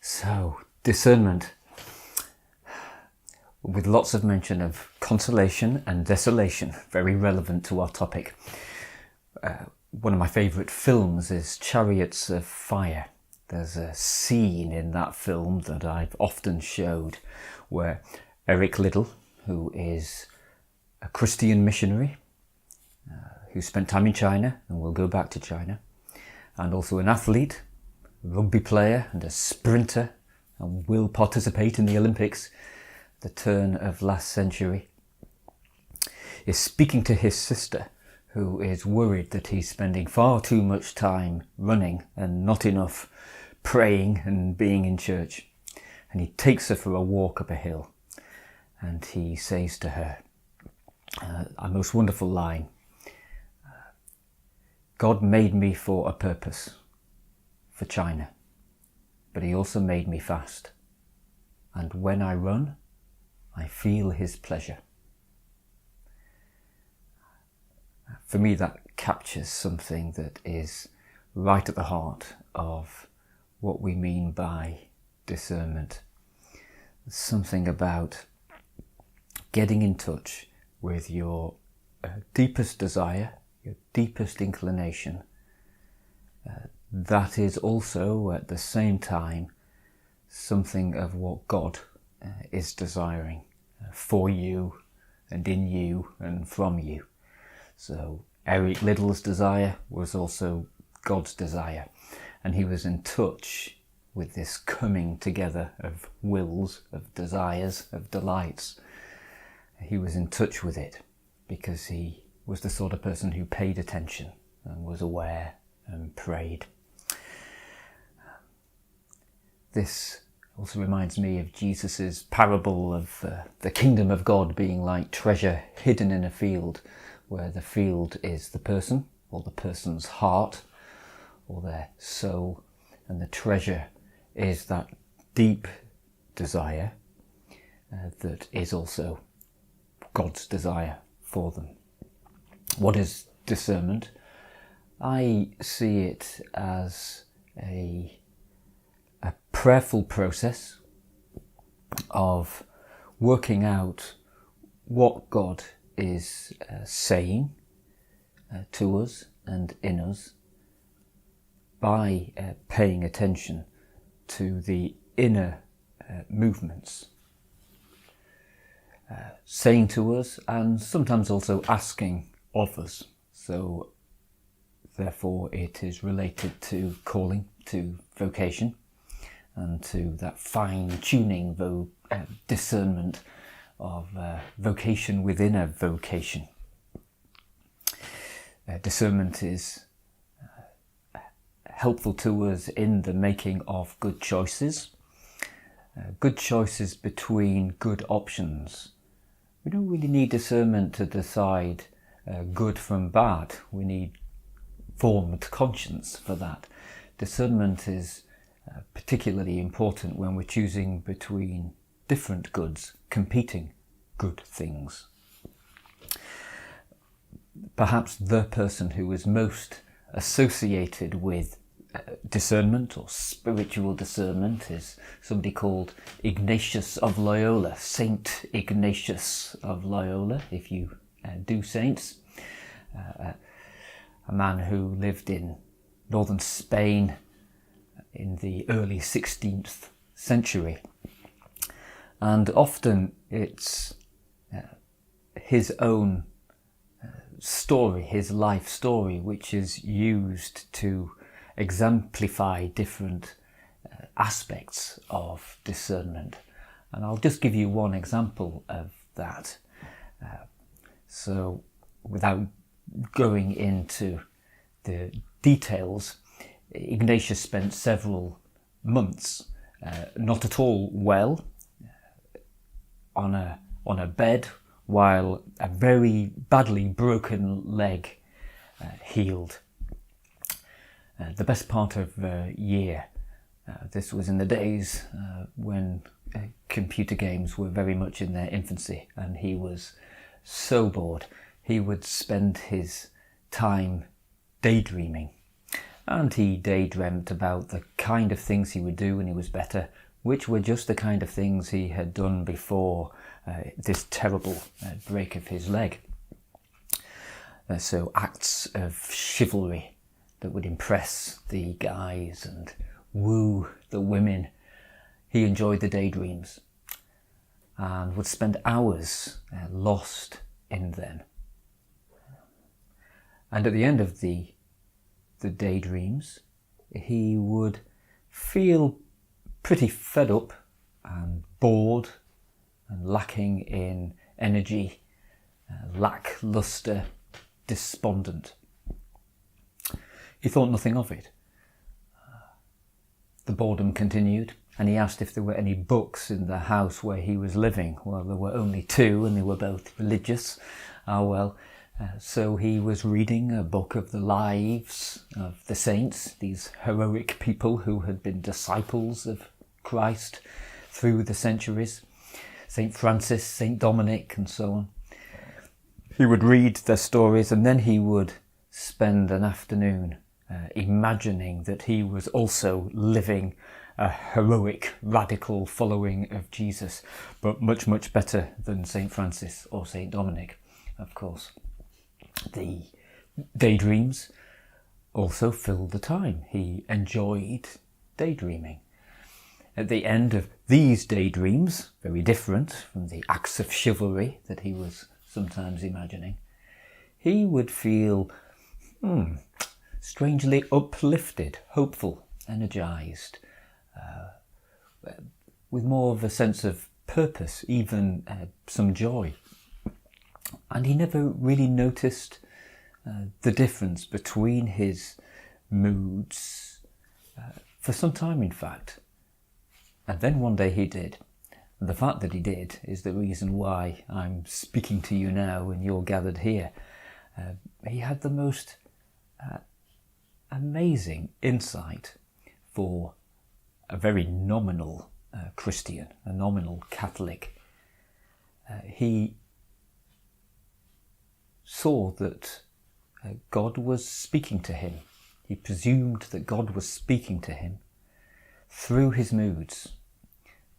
So, discernment, with lots of mention of consolation and desolation, very relevant to our topic. One of my favourite films is Chariots of Fire. There's a scene in that film that I've often showed where Eric Liddell, who is a Christian missionary who spent time in China and will go back to China, and also an athlete, a rugby player and a sprinter, and will participate in the Olympics at the turn of last century, is speaking to his sister, who is worried that he's spending far too much time running and not enough praying and being in church. And he takes her for a walk up a hill, and he says to her a most wonderful line: God made me for a purpose, for China, but he also made me fast. And when I run, I feel his pleasure. For me, that captures something that is right at the heart of what we mean by discernment. Something about getting in touch with your deepest desire, your deepest inclination, that is also at the same time something of what God is desiring for you and in you and from you. So Eric Liddell's desire was also God's desire, and he was in touch with this coming together of wills, of desires, of delights. He was in touch with it because he was the sort of person who paid attention and was aware and prayed. This also reminds me of Jesus's parable of the kingdom of God being like treasure hidden in a field, where the field is the person, or the person's heart, or their soul, and the treasure is that deep desire that is also God's desire for them. What is discernment? I see it as a prayerful process of working out what God is saying to us and in us by paying attention to the inner movements, saying to us and sometimes also asking of us. So therefore it is related to calling, to vocation, and to that fine-tuning discernment of vocation within a vocation. Discernment is helpful to us in the making of good choices between good options. We don't really need discernment to decide good from bad. We need formed conscience for that. Discernment is particularly important when we're choosing between different goods, competing good things. Perhaps the person who is most associated with discernment or spiritual discernment is somebody called Ignatius of Loyola, Saint Ignatius of Loyola, if you do saints. A man who lived in northern Spain in the early 16th century. And often it's his own story, his life story, which is used to exemplify different aspects of discernment. And I'll just give you one example of that. So without going into the details, Ignatius spent several months not at all well on a bed while a very badly broken leg healed. The best part of a year. This was in the days when computer games were very much in their infancy, and he was so bored. He would spend his time daydreaming and he daydreamt about the kind of things he would do when he was better, which were just the kind of things he had done before this terrible break of his leg. So acts of chivalry that would impress the guys and woo the women. He enjoyed the daydreams and would spend hours lost in them. And at the end of the daydreams, he would feel pretty fed up and bored and lacking in energy, lackluster, despondent. He thought nothing of it. The boredom continued, and he asked if there were any books in the house where he was living. Well, there were only two, and they were both religious. So he was reading a book of the lives of the saints, these heroic people who had been disciples of Christ through the centuries. St. Francis, St. Dominic, and so on. He would read their stories, and then he would spend an afternoon imagining that he was also living a heroic, radical following of Jesus, but much, much better than St. Francis or St. Dominic, of course. The daydreams also filled the time. He enjoyed daydreaming. At the end of these daydreams, very different from the acts of chivalry that he was sometimes imagining, he would feel strangely uplifted, hopeful, energised, with more of a sense of purpose, even some joy. And he never really noticed the difference between his moods for some time, in fact. And then one day he did. And the fact that he did is the reason why I'm speaking to you now and you're gathered here. He had the most amazing insight for a very nominal Christian, a nominal Catholic. He saw that God was speaking to him. He presumed that God was speaking to him through his moods,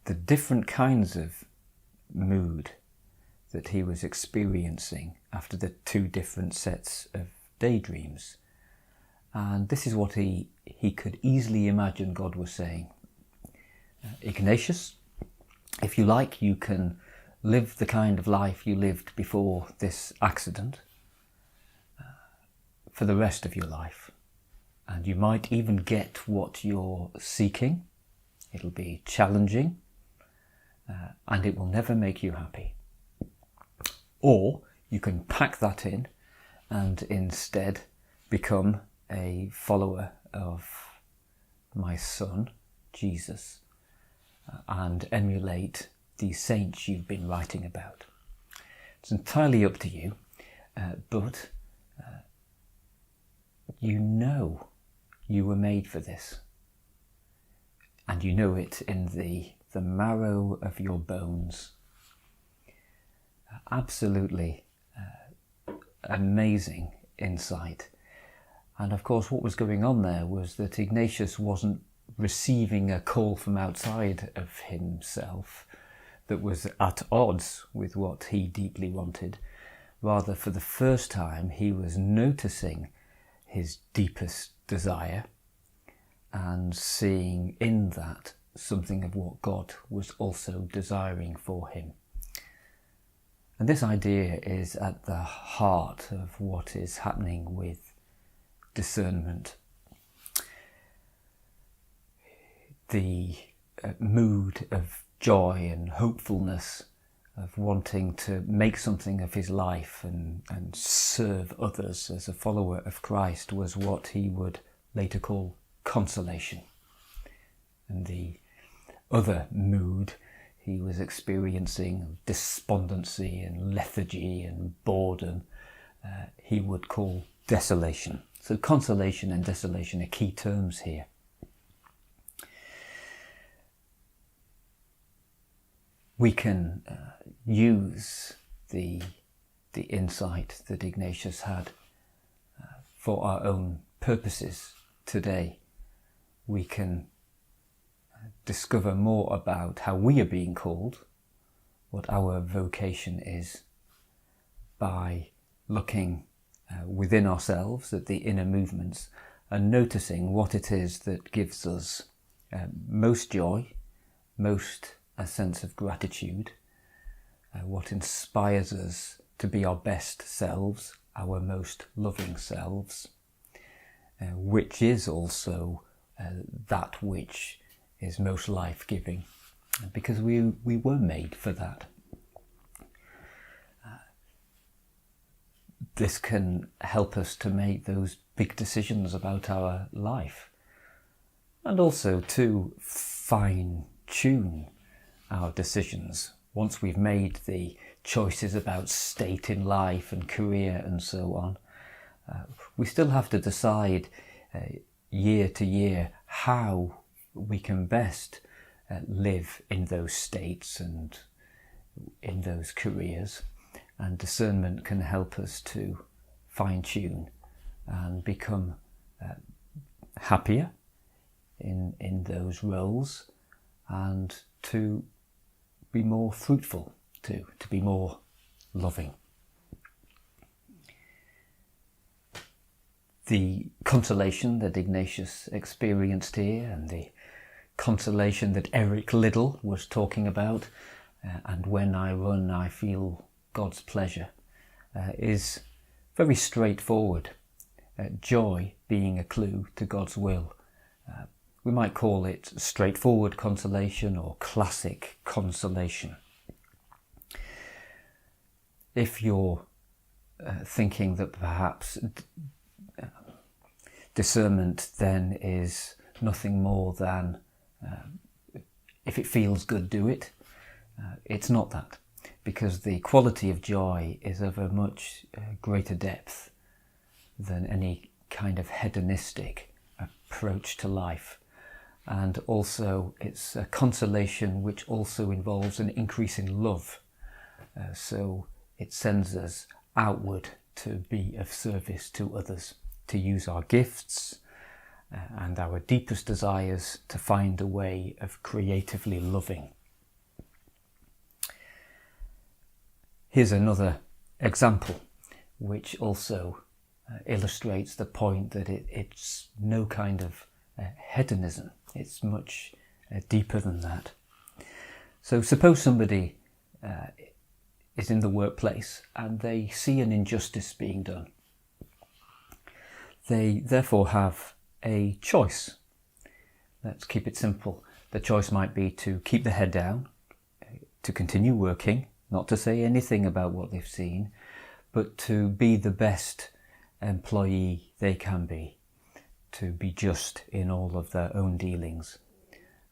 the different kinds of mood that he was experiencing after the two different sets of daydreams. And this is what he could easily imagine God was saying. Ignatius, if you like, you can live the kind of life you lived before this accident for the rest of your life. And you might even get what you're seeking. It'll be challenging, and it will never make you happy. Or you can pack that in and instead become a follower of my son, Jesus, and emulate the saints you've been writing about. It's entirely up to you, but you know you were made for this, and you know it in the marrow of your bones. Absolutely amazing insight. And of course what was going on there was that Ignatius wasn't receiving a call from outside of himself that was at odds with what he deeply wanted. Rather, for the first time, he was noticing his deepest desire and seeing in that something of what God was also desiring for him. And this idea is at the heart of what is happening with discernment. The mood of joy and hopefulness, of wanting to make something of his life and serve others as a follower of Christ, was what he would later call consolation. And the other mood he was experiencing, despondency and lethargy and boredom, he would call desolation. So consolation and desolation are key terms here. We can use the insight that Ignatius had for our own purposes today, we can discover more about how we are being called, what our vocation is, by looking within ourselves at the inner movements and noticing what it is that gives us most joy, most a sense of gratitude, what inspires us to be our best selves, our most loving selves, which is also that which is most life-giving, because we were made for that. This can help us to make those big decisions about our life, and also to fine-tune our decisions. Once we've made the choices about state in life and career and so on, we still have to decide year to year how we can best live in those states and in those careers. And discernment can help us to fine-tune and become happier in those roles, and to be more fruitful too, to be more loving. The consolation that Ignatius experienced here, and the consolation that Eric Liddell was talking about, and when I run I feel God's pleasure, is very straightforward. Joy being a clue to God's will. We might call it straightforward consolation or classic consolation. If you're thinking that perhaps discernment then is nothing more than if it feels good, do it, it's not that, because the quality of joy is of a much greater depth than any kind of hedonistic approach to life. And also it's a consolation which also involves an increasing love. So it sends us outward to be of service to others, to use our gifts and our deepest desires to find a way of creatively loving. Here's another example which also illustrates the point that it's no kind of hedonism. It's much deeper than that. So suppose somebody is in the workplace and they see an injustice being done. They therefore have a choice. Let's keep it simple. The choice might be to keep the head down, to continue working, not to say anything about what they've seen, but to be the best employee they can be, to be just in all of their own dealings,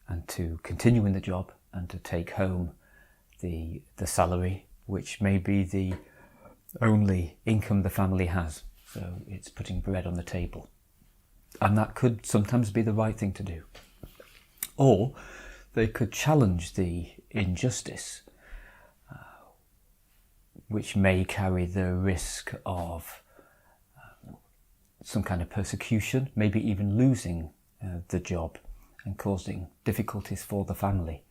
and to continue in the job and to take home the salary, which may be the only income the family has. So it's putting bread on the table. And that could sometimes be the right thing to do. Or they could challenge the injustice, which may carry the risk of some kind of persecution, maybe even losing the job and causing difficulties for the family.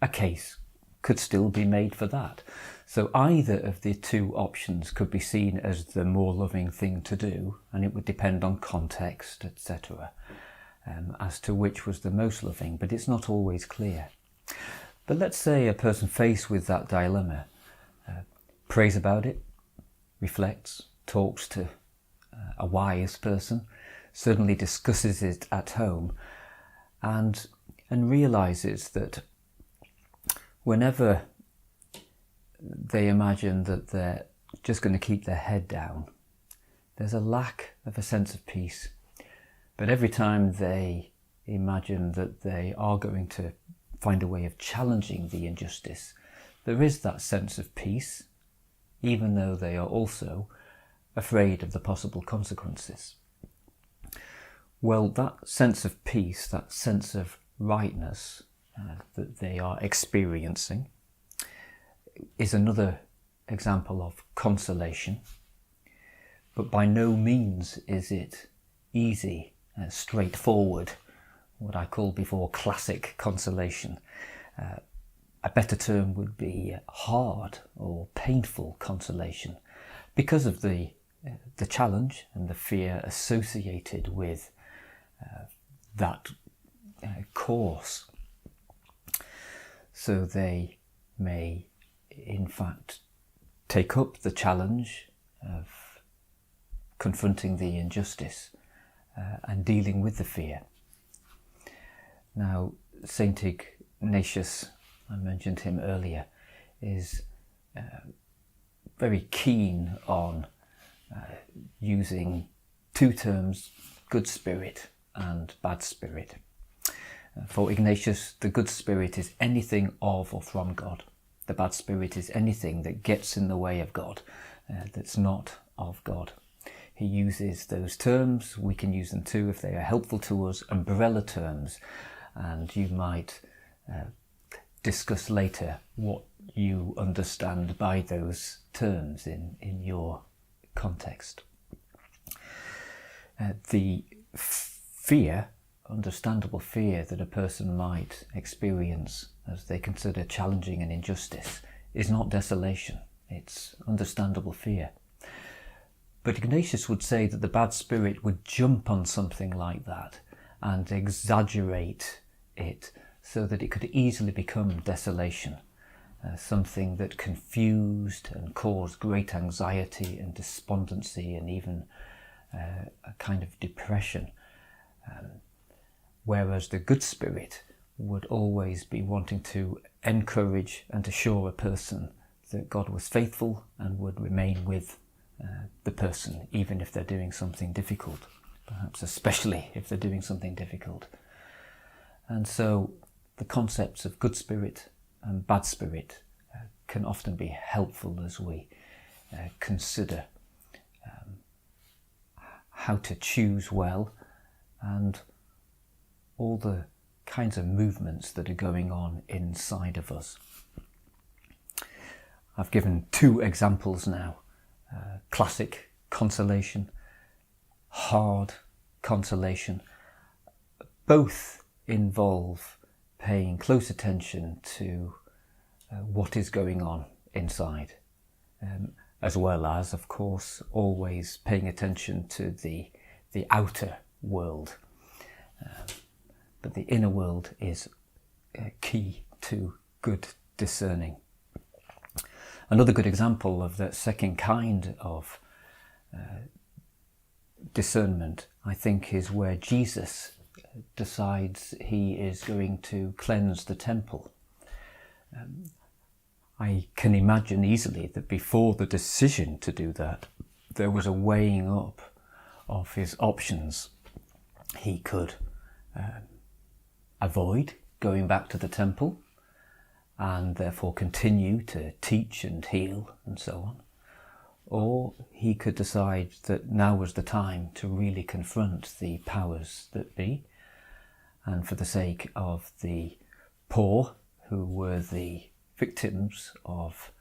A case could still be made for that. So either of the two options could be seen as the more loving thing to do, and it would depend on context, etc., as to which was the most loving, but it's not always clear. But let's say a person faced with that dilemma prays about it, reflects, talks to a wise person, certainly discusses it at home, and realises that whenever they imagine that they're just going to keep their head down, there's a lack of a sense of peace. But every time they imagine that they are going to find a way of challenging the injustice, there is that sense of peace, even though they are also afraid of the possible consequences. Well, that sense of peace, that sense of rightness that they are experiencing, is another example of consolation. But by no means is it easy straightforward, what I called before classic consolation. A better term would be hard or painful consolation, because of the challenge and the fear associated with that course. So they may in fact take up the challenge of confronting the injustice and dealing with the fear. Now, Saint Ignatius, I mentioned him earlier, is very keen on using two terms, good spirit and bad spirit. For Ignatius, the good spirit is anything of or from God. The bad spirit is anything that gets in the way of God, that's not of God. He uses those terms, we can use them too if they are helpful to us, umbrella terms, and you might discuss later what you understand by those terms in your context. The fear, understandable fear that a person might experience as they consider challenging an injustice is not desolation, it's understandable fear. But Ignatius would say that the bad spirit would jump on something like that and exaggerate it so that it could easily become desolation, something that confused and caused great anxiety and despondency and even a kind of depression. Whereas the good spirit would always be wanting to encourage and assure a person that God was faithful and would remain with the person, even if they're doing something difficult, perhaps especially if they're doing something difficult. And so the concepts of good spirit and bad spirit can often be helpful as we consider how to choose well and all the kinds of movements that are going on inside of us. I've given two examples now. Classic consolation, hard consolation. Both involve paying close attention to what is going on inside, as well as, of course, always paying attention to the outer world. But the inner world is key to good discerning. Another good example of that second kind of discernment, I think, is where Jesus decides he is going to cleanse the temple. I can imagine easily that before the decision to do that, there was a weighing up of his options. He could avoid going back to the temple and therefore continue to teach and heal and so on. Or he could decide that now was the time to really confront the powers that be, and for the sake of the poor who were the victims of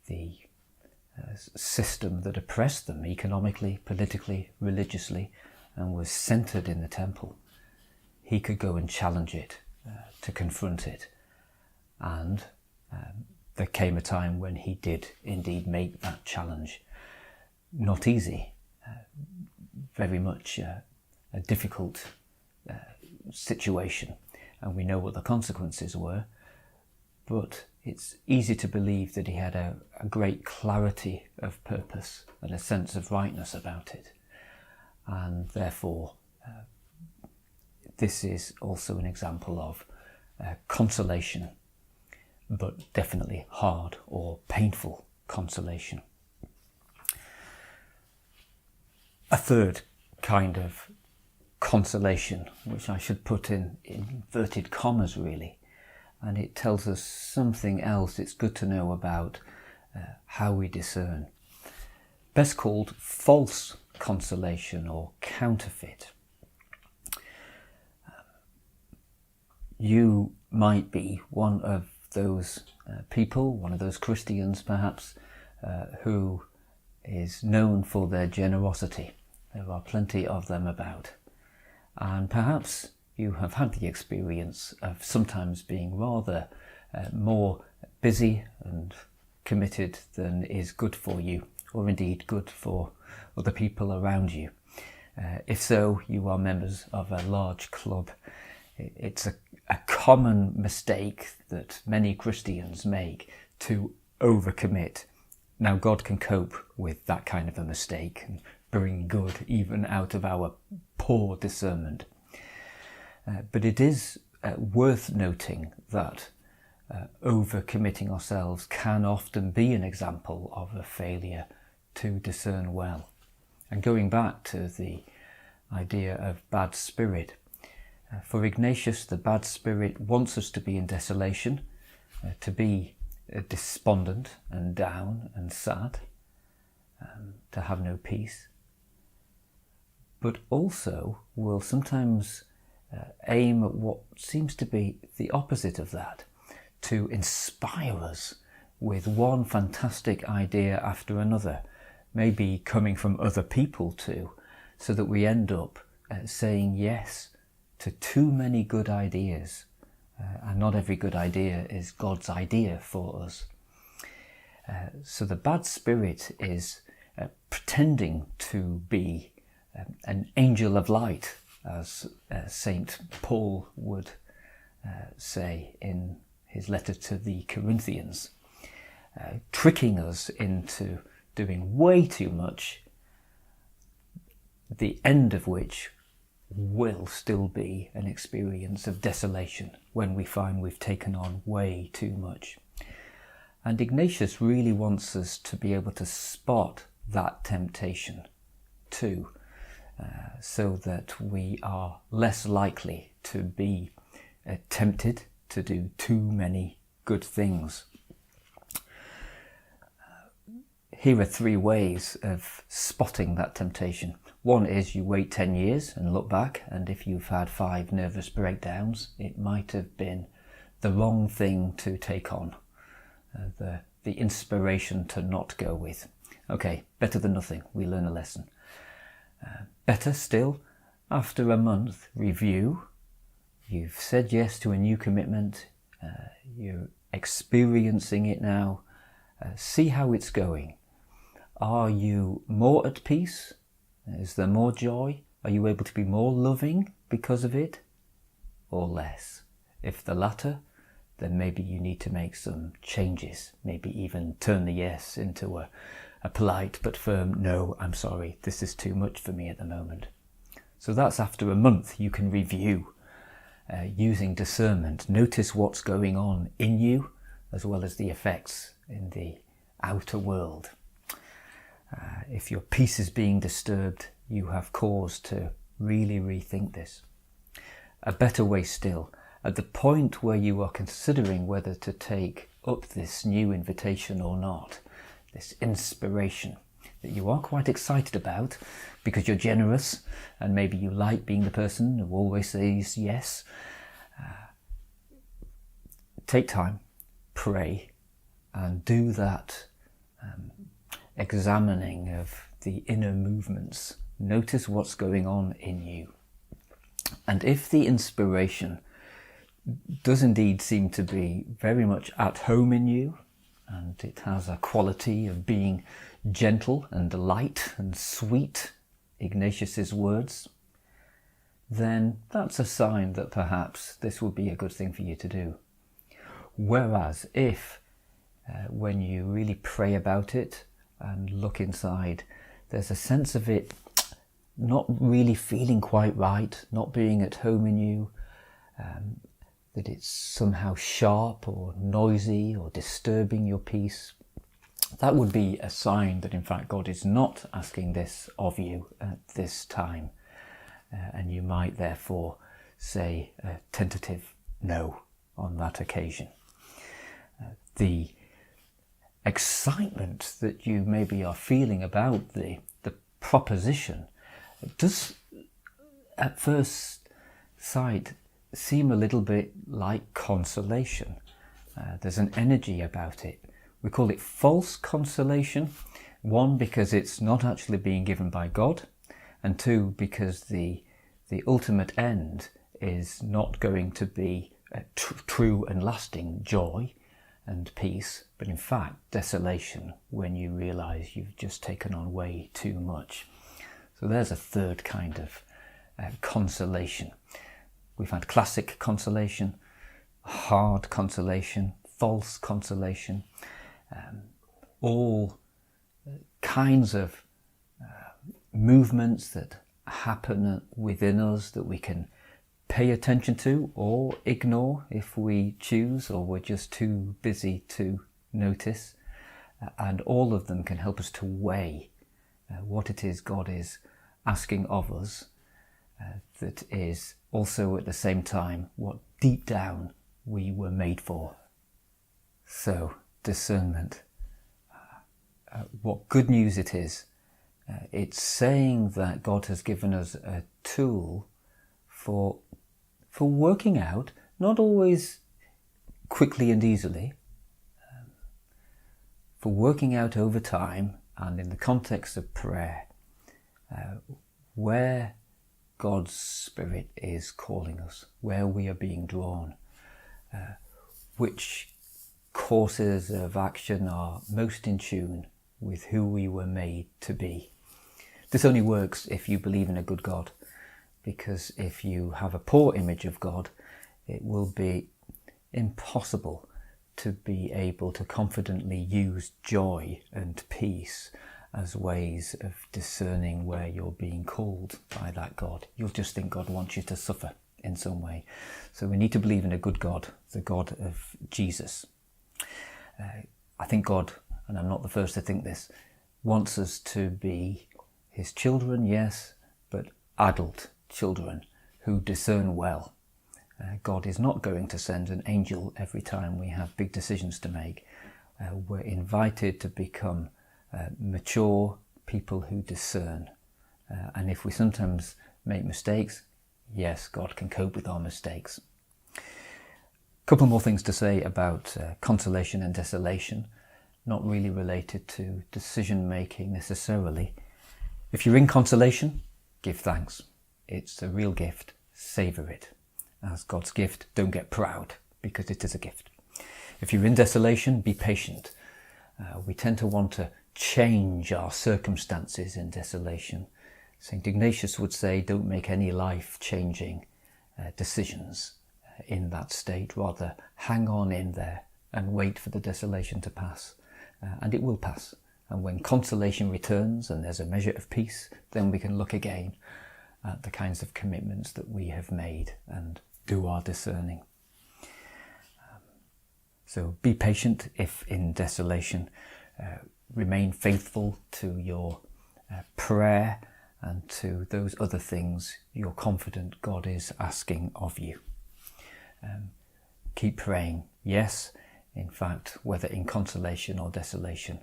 the system that oppressed them economically, politically, religiously, and was centred in the temple, he could go and challenge it, to confront it. And there came a time when he did indeed make that challenge. Not easy, very much a difficult situation, and we know what the consequences were, but it's easy to believe that he had a great clarity of purpose and a sense of rightness about it. And therefore, this is also an example of consolation, but definitely hard or painful consolation. A third kind of consolation, which I should put in inverted commas really, and it tells us something else it's good to know about how we discern. Best called false consolation or counterfeit. You might be one of those people, one of those Christians perhaps, who is known for their generosity. There are plenty of them about. And perhaps you have had the experience of sometimes being rather more busy and committed than is good for you, or indeed good for other people around you. If so, you are members of a large club. It's a common mistake that many Christians make to overcommit. Now, God can cope with that kind of a mistake and bring good even out of our poor discernment. But it is worth noting that overcommitting ourselves can often be an example of a failure to discern well. And going back to the idea of bad spirit, for Ignatius, the bad spirit wants us to be in desolation, to be despondent and down and sad, to have no peace, but also will sometimes aim at what seems to be the opposite of that, to inspire us with one fantastic idea after another, maybe coming from other people too, so that we end up saying yes to too many good ideas. And not every good idea is God's idea for us. So the bad spirit is pretending to be an angel of light, as Saint Paul would say in his letter to the Corinthians, tricking us into doing way too much, the end of which will still be an experience of desolation when we find we've taken on way too much. And Ignatius really wants us to be able to spot that temptation too, so that we are less likely to be tempted to do too many good things. Here are 3 ways of spotting that temptation. One is you wait 10 years and look back, and if you've had 5 nervous breakdowns, it might have been the wrong thing to take on, the inspiration to not go with. Okay, better than nothing, we learn a lesson. Better still, after a month, review. You've said yes to a new commitment, you're experiencing it now, see how it's going. Are you more at peace? Is there more joy? Are you able to be more loving because of it? Or less? If the latter, then maybe you need to make some changes, maybe even turn the yes into a polite but firm no, I'm sorry, this is too much for me at the moment. So that's after a month. You can review using discernment. Notice what's going on in you as well as the effects in the outer world. If your peace is being disturbed, you have cause to really rethink this. A better way still, at the point where you are considering whether to take up this new invitation or not, this inspiration that you are quite excited about because you're generous and maybe you like being the person who always says yes, take time, pray, and do that examining of the inner movements. Notice what's going on in you. And if the inspiration does indeed seem to be very much at home in you, and it has a quality of being gentle and light and sweet, Ignatius's words, then that's a sign that perhaps this would be a good thing for you to do. Whereas if when you really pray about it and look inside, there's a sense of it not really feeling quite right, not being at home in you, that it's somehow sharp or noisy or disturbing your peace, that would be a sign that in fact God is not asking this of you at this time, and you might therefore say a tentative no on that occasion. The excitement that you maybe are feeling about the proposition does at first sight seem a little bit like consolation. There's an energy about it. We call it false consolation. 1, because it's not actually being given by God, and 2, because the the ultimate end is not going to be true and lasting joy and peace, but in fact desolation when you realise you've just taken on way too much. So there's a third kind of consolation. We've had classic consolation, hard consolation, false consolation, all kinds of movements that happen within us that we can pay attention to or ignore if we choose, or we're just too busy to notice. And all of them can help us to weigh what it is God is asking of us, that is also at the same time what deep down we were made for. So, discernment. What good news it is. It's saying that God has given us a tool for working out, not always quickly and easily, for working out over time and in the context of prayer, where God's Spirit is calling us, where we are being drawn, which courses of action are most in tune with who we were made to be. This only works if you believe in a good God, because if you have a poor image of God, it will be impossible to be able to confidently use joy and peace as ways of discerning where you're being called by that God. You'll just think God wants you to suffer in some way. So we need to believe in a good God, the God of Jesus. I think God, and I'm not the first to think this, wants us to be his children, yes, but adult children who discern well. God is not going to send an angel every time we have big decisions to make. We're invited to become mature people who discern. And if we sometimes make mistakes, yes, God can cope with our mistakes. A couple more things to say about consolation and desolation, not really related to decision making necessarily. If you're in consolation, give thanks. It's a real gift. Savour it. As God's gift, don't get proud, because it is a gift. If you're in desolation, be patient. We tend to want to change our circumstances in desolation. St. Ignatius would say, don't make any life-changing decisions in that state. Rather, hang on in there and wait for the desolation to pass. And it will pass. And when consolation returns and there's a measure of peace, then we can look again at the kinds of commitments that we have made and do our discerning. So be patient if in desolation. Remain faithful to your prayer and to those other things you're confident God is asking of you. Keep praying. Yes, in fact, whether in consolation or desolation,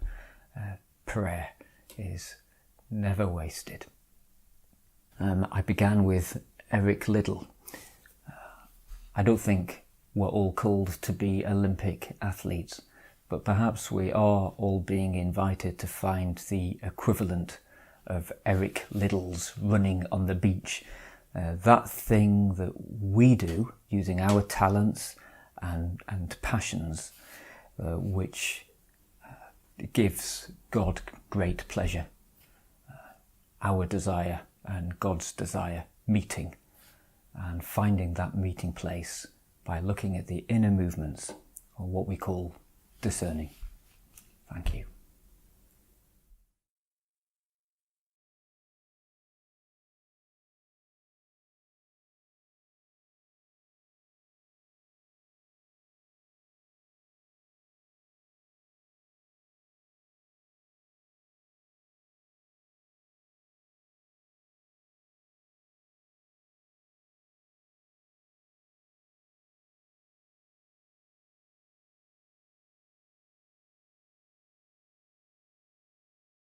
prayer is never wasted. I began with Eric Liddell. I don't think we're all called to be Olympic athletes, but perhaps we are all being invited to find the equivalent of Eric Liddell's running on the beach. That thing that we do using our talents and passions, which gives God great pleasure. Our desire and God's desire meeting, and finding that meeting place by looking at the inner movements, or what we call discerning. Thank you.